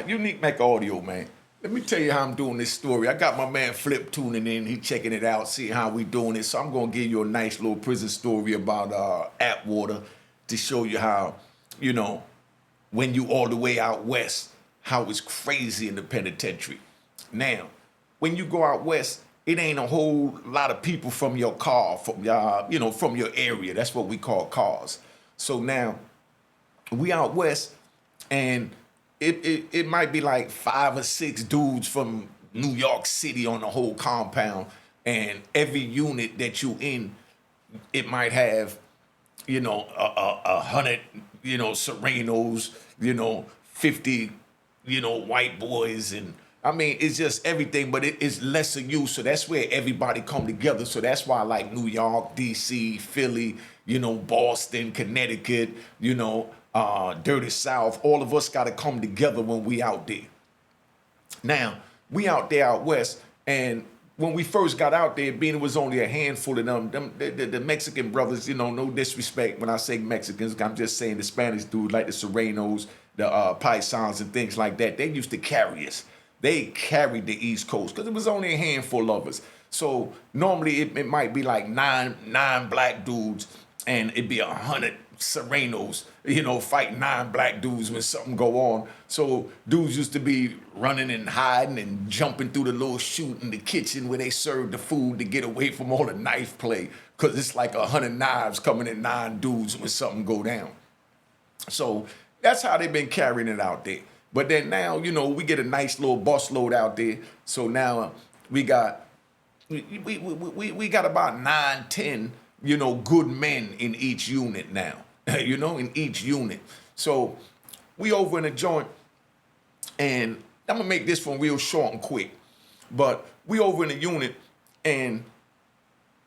Unique Mecca Audio, man. Let me tell you how I'm doing this story. I got my man Flip tuning in. He checking it out, seeing how we doing it. So I'm gonna give you a nice little prison story about Atwater to show you how, you know, when you all the way out west, how it's crazy in the penitentiary. Now, when you go out west, it ain't a whole lot of people from your car, from your, from your area. That's what we call cars. So now we out west, and it might be like 5 or 6 dudes from New York City on the whole compound, and every unit that you in, it might have, a hundred, Serenos, 50, white boys, and I mean, it's just everything, but it's lesser use. So that's where everybody come together. So that's why I like New York, DC, Philly, Boston, Connecticut, Dirty South. All of us got to come together when we out there. Now, we out there out west, and when we first got out there, being it was only a handful of the Mexican brothers, no disrespect when I say Mexicans, I'm just saying the Spanish dudes like the Surenos, the Paisans and things like that. They used to carry us. They carried the East Coast because it was only a handful of us. So normally it might be like nine black dudes, and it'd be 100 Serenos, fighting 9 black dudes when something go on. So dudes used to be running and hiding and jumping through the little chute in the kitchen where they serve the food to get away from all the knife play, because it's like 100 knives coming at 9 dudes when something go down. So that's how they've been carrying it out there. But then now, we get a nice little bus load out there. So now we got we got about 9, 10, good men in each unit now. In each unit. So we over in a joint, and I'm gonna make this one real short and quick. But we over in a unit, and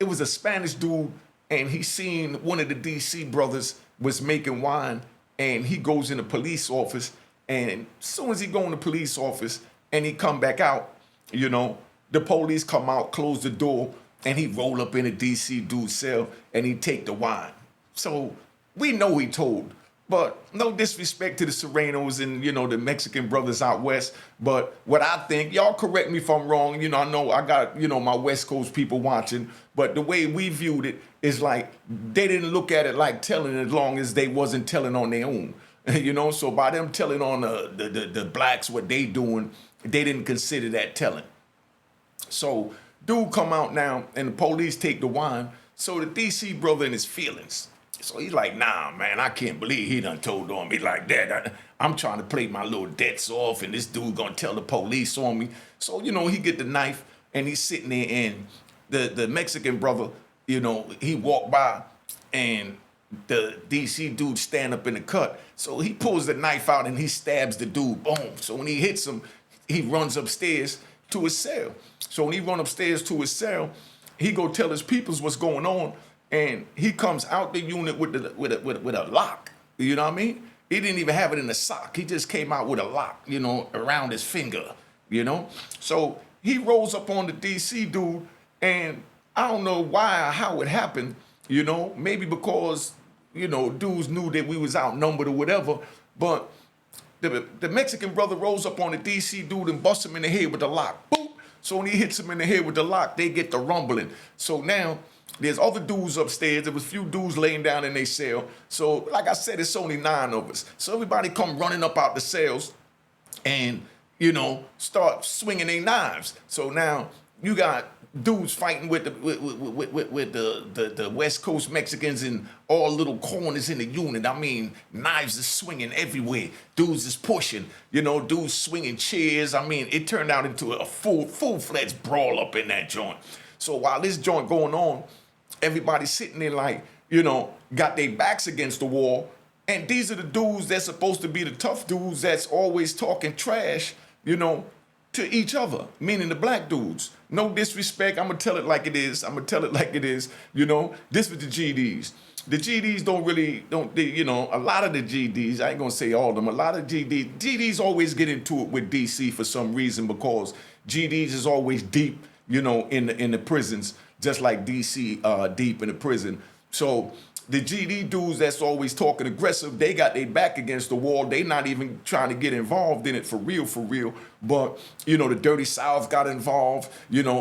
it was a Spanish dude, and he seen one of the DC brothers was making wine, and he goes in the police office, and as soon as he go in the police office and he come back out, the police come out, close the door, and he roll up in a DC dude's cell, and he take the wine. So we know he told, but no disrespect to the Serenos and, the Mexican brothers out west. But what I think, y'all correct me if I'm wrong, I know I got, my West Coast people watching, but the way we viewed it is like they didn't look at it like telling, as long as they wasn't telling on their own. So by them telling on the blacks what they doing, they didn't consider that telling. So dude come out now, and the police take the wine. So the DC brother in his feelings. So he's like, nah, man, I can't believe he done told on me like that. I'm trying to play my little debts off, and this dude gonna tell the police on me. So, he get the knife, and he's sitting there, and the Mexican brother, he walked by, and the DC dude stand up in the cut. So he pulls the knife out, and he stabs the dude, boom. So when he hits him, he runs upstairs to his cell. So when he run upstairs to his cell, he go tell his peoples what's going on, and he comes out the unit with a lock. You know what I mean? He didn't even have it in a sock. He just came out with a lock, around his finger. So he rolls up on the DC dude, and I don't know why or how it happened. Maybe because dudes knew that we was outnumbered or whatever, but the Mexican brother rolls up on the DC dude and busts him in the head with the lock. Boop. So when he hits him in the head with the lock, they get the rumbling. So now there's other dudes upstairs. There was a few dudes laying down in their cell. So like I said, it's only 9 of us. So everybody come running up out the cells and, start swinging their knives. So now you got dudes fighting with the West Coast Mexicans in all little corners in the unit. I mean, knives are swinging everywhere. Dudes is pushing, dudes swinging chairs. I mean, it turned out into a full-fledged brawl up in that joint. So while this joint going on, everybody's sitting there like, got their backs against the wall. And these are the dudes that's supposed to be the tough dudes that's always talking trash, to each other, meaning the black dudes. No disrespect. I'm going to tell it like it is. This was the GDs. The GDs a lot of the GDs, I ain't going to say all of them, a lot of GDs always get into it with DC for some reason, because GDs is always deep, in the prisons, just like DC deep in the prison. So the GD dudes that's always talking aggressive, they got their back against the wall. They not even trying to get involved in it for real. But, the Dirty South got involved,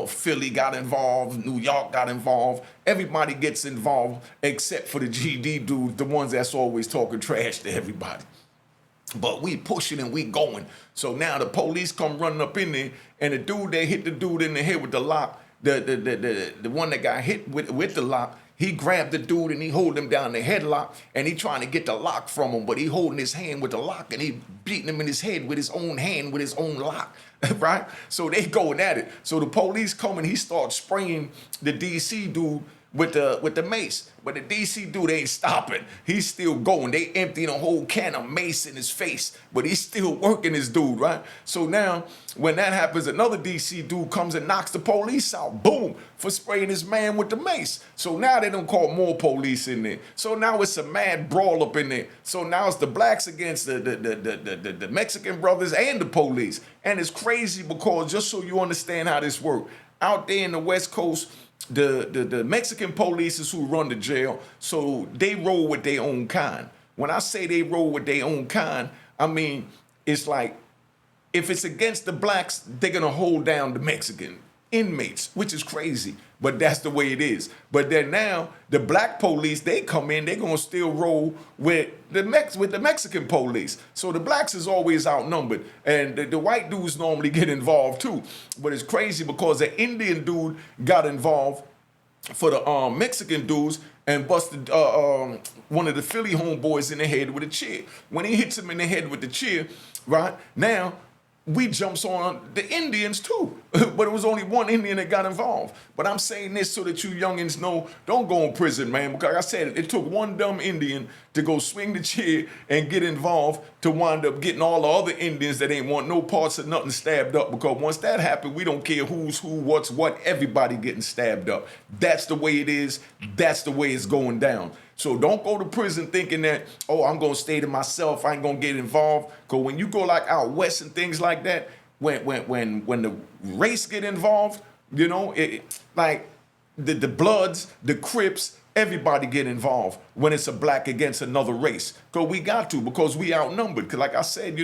Philly got involved, New York got involved. Everybody gets involved except for the GD dudes, the ones that's always talking trash to everybody. But we pushing and we going. So now the police come running up in there, and they hit the dude in the head with the lock. The one that got hit with the lock, he grabbed the dude and he hold him down the headlock, and he trying to get the lock from him, but he holding his hand with the lock, and he beating him in his head with his own hand with his own lock, right? So they going at it. So the police come and he starts spraying the DC dude with the mace. But the DC dude ain't stopping. He's still going. They emptying a whole can of mace in his face, but he's still working his dude, right? So now, when that happens, another DC dude comes and knocks the police out, boom, for spraying his man with the mace. So now they don't call more police in there. So now it's a mad brawl up in there. So now it's the blacks against the Mexican brothers and the police. And it's crazy because, just so you understand how this works, out there in the West Coast, the Mexican police is who run the jail, so they roll with their own kind. When I say they roll with their own kind, I mean, it's like, if it's against the blacks, they're gonna hold down the Mexican inmates, which is crazy, but that's the way it is. But then now, the black police, they come in, they're gonna still roll with the Mexican police. So the blacks is always outnumbered, and the white dudes normally get involved too. But it's crazy because the Indian dude got involved for the Mexican dudes and busted one of the Philly homeboys in the head with a chair. When he hits him in the head with the chair, right, now we jumps on the Indians too. But it was only one Indian that got involved. But I'm saying this so that you youngins know, don't go in prison, man. Because like I said, it took one dumb Indian to go swing the chair and get involved to wind up getting all the other Indians that ain't want no parts of nothing stabbed up. Because once that happened, we don't care who's who, what's what, everybody getting stabbed up. That's the way it is. That's the way it's going down. So don't go to prison thinking that, oh, I'm going to stay to myself, I ain't going to get involved. Because when you go like out west and things like that, when the race get involved, like the Bloods, the Crips, everybody get involved when it's a black against another race. Because we got to, because we outnumbered. Because like I said,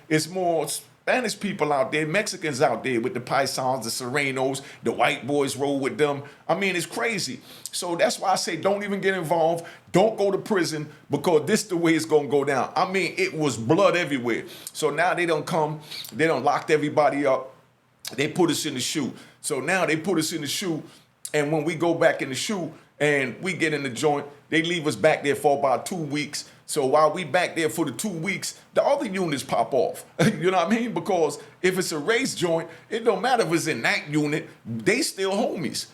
it's more Spanish people out there, Mexicans out there with the Paisans, the Surenos, the white boys roll with them. I mean, it's crazy. So that's why I say don't even get involved. Don't go to prison, because this is the way it's going to go down. I mean, it was blood everywhere. So now they don't locked everybody up. They put us in the shoe. So now they put us in the shoe, and when we go back in the shoe and we get in the joint, they leave us back there for about 2 weeks. So while we back there for the 2 weeks, the other units pop off. You know what I mean? Because if it's a race joint, it don't matter if it's in that unit, they still homies,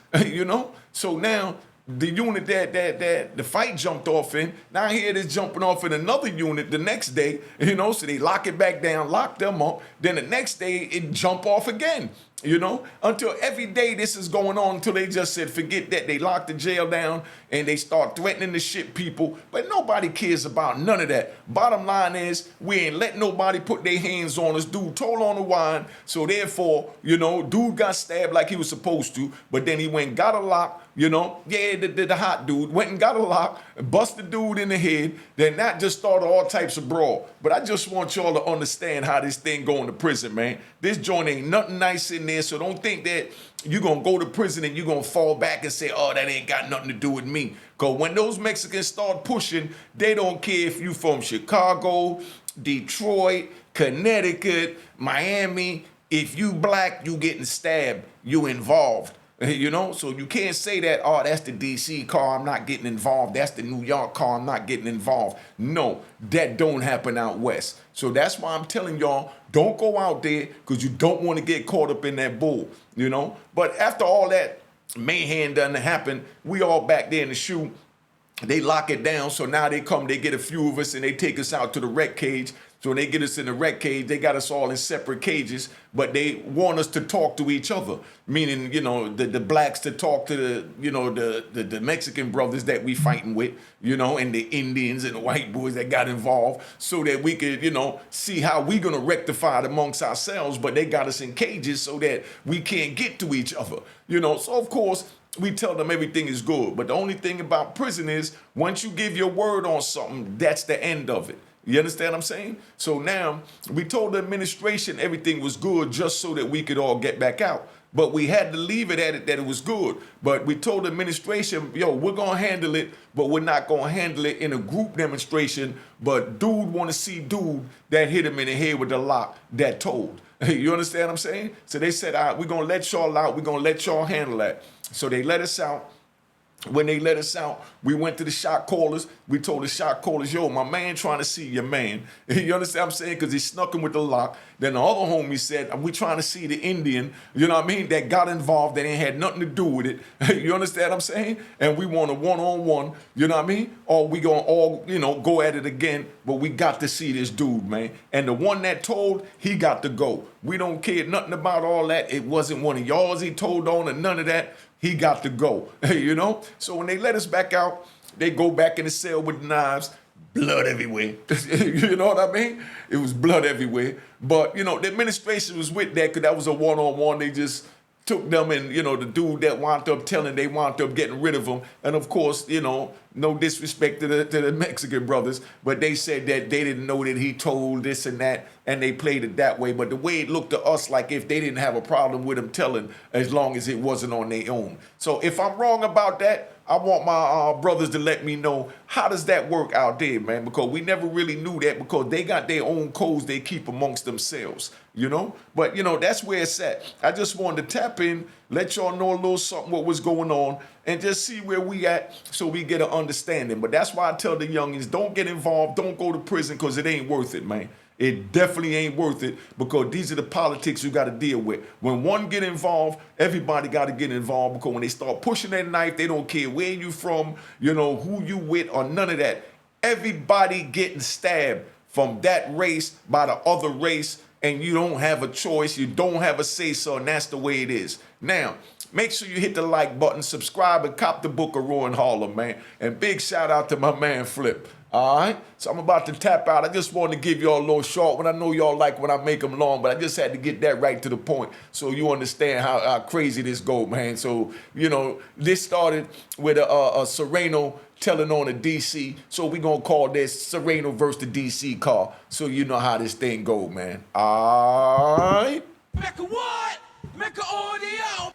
So now the unit that the fight jumped off in, now here it is jumping off in another unit the next day, so they lock it back down, lock them up. Then the next day it jump off again. Until every day this is going on, until they just said, forget that. They locked the jail down and they start threatening to ship people. But nobody cares about none of that. Bottom line is, we ain't let nobody put their hands on us. Dude told on the wine. So therefore, dude got stabbed like he was supposed to. But then he went and got a lock. The hot dude went and got a lock, busted dude in the head. Then that just started all types of brawl. But I just want y'all to understand how this thing going to prison, man. This joint ain't nothing nice in there. So don't think that you're going to go to prison and you're going to fall back and say, oh, that ain't got nothing to do with me. Because when those Mexicans start pushing, they don't care if you from Chicago, Detroit, Connecticut, Miami. If you black, you getting stabbed, you involved. So you can't say that, oh, that's the DC car, I'm not getting involved. That's the New York car, I'm not getting involved. No, that don't happen out west. So that's why I'm telling y'all, don't go out there, because you don't want to get caught up in that bull, But after all that mayhem done happen, we all back there in the shoe. They lock it down, so now they get a few of us, and they take us out to the rec cage. So when they get us in the rec cage, they got us all in separate cages, but they want us to talk to each other, meaning, the blacks to talk to the Mexican brothers that we fighting with, and the Indians and the white boys that got involved, so that we could, see how we gonna rectify it amongst ourselves. But they got us in cages so that we can't get to each other, So of course, we tell them everything is good. But the only thing about prison is once you give your word on something, that's the end of it. You understand what I'm saying? So now we told the administration everything was good just so that we could all get back out. But we had to leave it at it that it was good. But we told the administration, yo, we're going to handle it, but we're not going to handle it in a group demonstration. But dude want to see dude that hit him in the head with the lock that told. You understand what I'm saying? So they said, all right, we're going to let y'all out. We're going to let y'all handle that. So they let us out. When they let us out, we went to the shot callers. We told the shot callers, yo, my man trying to see your man. You understand what I'm saying? Because he snuck him with the lock. Then the other homie said, we trying to see the Indian, you know what I mean, that got involved, that ain't had nothing to do with it. You understand what I'm saying? And we want a one-on-one, you know what I mean? Or we gonna all, go at it again, but we got to see this dude, man. And the one that told, he got to go. We don't care nothing about all that. It wasn't one of y'all's he told on or none of that. He got to go, So when they let us back out, they go back in the cell with knives, blood everywhere. You know what I mean? It was blood everywhere. But, the administration was with that because that was a one-on-one. They just took them and, the dude that wound up telling, they wound up getting rid of him. And, of course, no disrespect to the Mexican brothers, but they said that they didn't know that he told this and that, and they played it that way. But the way it looked to us, like if they didn't have a problem with him telling, as long as it wasn't on their own. So if I'm wrong about that, I want my brothers to let me know, how does that work out there, man? Because we never really knew that, because they got their own codes they keep amongst themselves, But, that's where it's at. I just wanted to tap in, let y'all know a little something what was going on, and just see where we at so we get an understanding. But that's why I tell the youngins, don't get involved, don't go to prison, because it ain't worth it, man. It definitely ain't worth it, because these are the politics you got to deal with. When one get involved, everybody got to get involved, because when they start pushing that knife, they don't care where you from, who you with, or none of that. Everybody getting stabbed from that race by the other race, and you don't have a choice, you don't have a say-so, and that's the way it is. Now, make sure you hit the like button, subscribe, and cop the book of Roy and Harlem, man. And big shout out to my man Flip. All right, so I'm about to tap out. I just wanted to give y'all a little short one. I know y'all like when I make them long, but I just had to get that right to the point so you understand how crazy this go, man. So, this started with a SURENO telling on a DC, so we going to call this SURENO versus the DC CAR, so you know how this thing go, man. All right. Mecca what? Mecca audio.